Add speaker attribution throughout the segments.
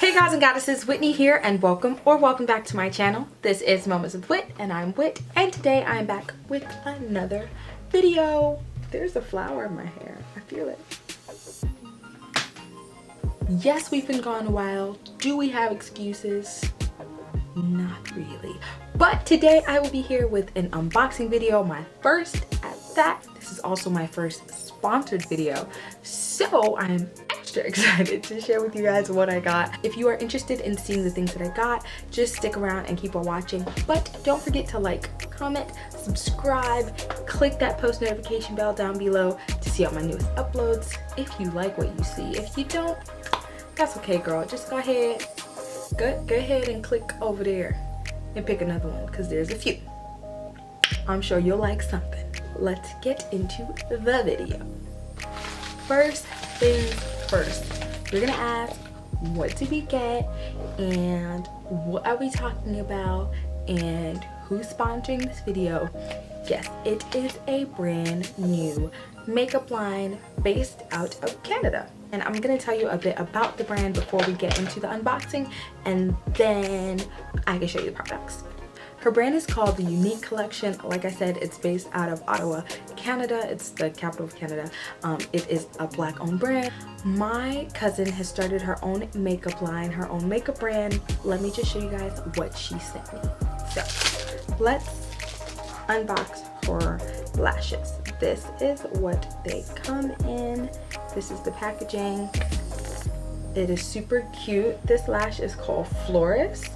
Speaker 1: Hey guys and goddesses, Whitney here, and welcome back to my channel. This is Moments with Whit, and I'm Whit, and today I'm back with another video. There's a flower in my hair. I feel it. Yes, we've been gone a while. Do we have excuses? Not really. But today I will be here with an unboxing video, my first at that. This is also my first sponsored video, so I'm extra excited to share with you guys what I got. If you are interested in seeing the things that I got, just stick around and keep on watching. But don't forget to like, comment, subscribe, click that post notification bell down below to see all my newest uploads if you like what you see. If you don't, that's okay, girl. Just go ahead and click over there and pick another one, because there's a few. I'm sure you'll like something. Let's get into the video. First things first, you're gonna ask, what did we get, and what are we talking about, and who's sponsoring this video? Yes, it is a brand new makeup line based out of Canada, and I'm gonna tell you a bit about the brand before we get into the unboxing, and then I can show you the products. Her brand is called the Unik Collection. Like I said, it's based out of Ottawa, Canada. It's the capital of Canada. It is a black owned brand. My cousin has started her own makeup line, her own makeup brand. Let me just show you guys what she sent me. So let's unbox her lashes. This is what they come in. This is the packaging. It is super cute. This lash is called Florist.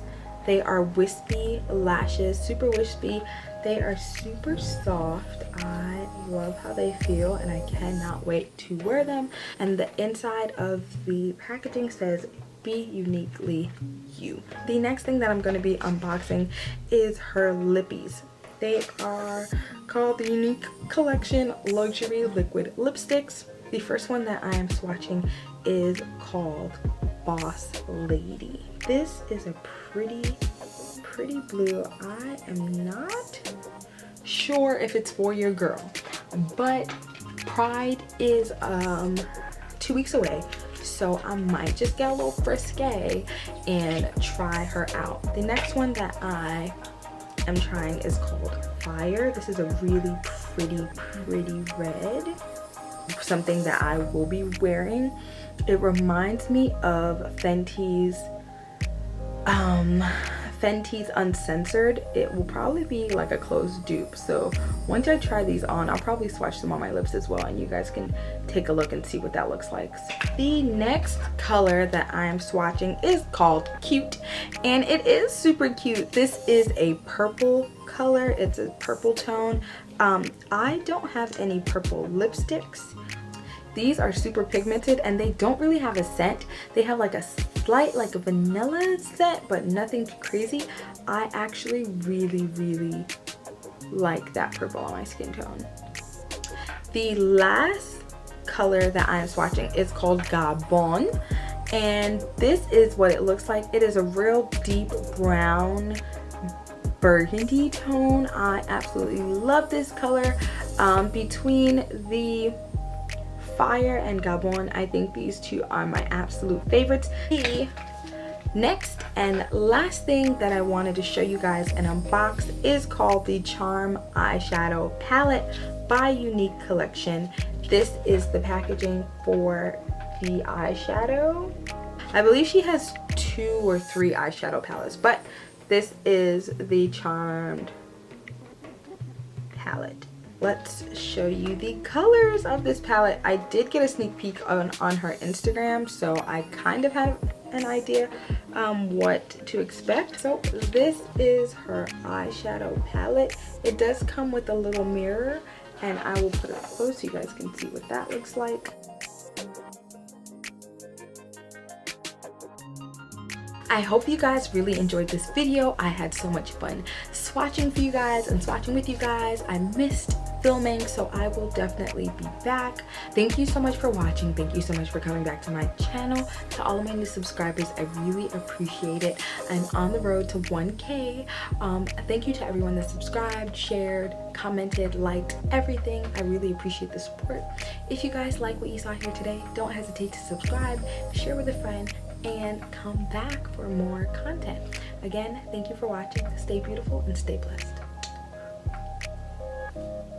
Speaker 1: They are wispy lashes, super wispy. They are super soft. I love how they feel, and I cannot wait to wear them. And the inside of the packaging says, "Be uniquely you." The next thing that I'm going to be unboxing is her lippies. They are called the Unik Collection Luxury Liquid Lipsticks. The first one that I am swatching is called Boss Lady. This is a pretty blue. I am not sure if it's for your girl, but Pride is 2 weeks away, so I might just get a little frisky and try her out. The next one that I am trying is called Fire. This is a really pretty red, something that I will be wearing. It reminds me of Fenty's Uncensored. It will probably be like a closed dupe, so once I try these on, I'll probably swatch them on my lips as well, and you guys can take a look and see what that looks like. The next color that I am swatching is called Cute, and it is super cute. This is a purple color. It's a purple tone. I don't have any purple lipsticks. These are super pigmented, and they don't really have a scent. They have like a slight like a vanilla scent, but nothing too crazy. I actually really like that purple on my skin tone. The last color that I am swatching is called Gabon, and this is what it looks like. It is a real deep brown burgundy tone. I absolutely love this color. Between the Fire and Gabon, I think these two are my absolute favorites. The next and last thing that I wanted to show you guys and unbox is called the Charm Eyeshadow Palette by Unik Collection. This is the packaging for the eyeshadow. I believe she has 2 or 3 eyeshadow palettes, but this is the Charmed palette. Let's show you the colors of this palette. I did get a sneak peek on her Instagram, so I kind of had an idea what to expect. So this is her eyeshadow palette. It does come with a little mirror, and I will put it close so you guys can see what that looks like. I hope you guys really enjoyed this video. I had so much fun swatching for you guys and swatching with you guys. I missed filming, so I will definitely be back. Thank you so much for watching. Thank you so much for coming back to my channel. To all of my new subscribers, I really appreciate it. I'm on the road to 1K. Thank you to everyone that subscribed, shared, commented, liked, everything. I really appreciate the support. If you guys like what you saw here today, don't hesitate to subscribe, share with a friend, and come back for more content. Again, thank you for watching. Stay beautiful and stay blessed.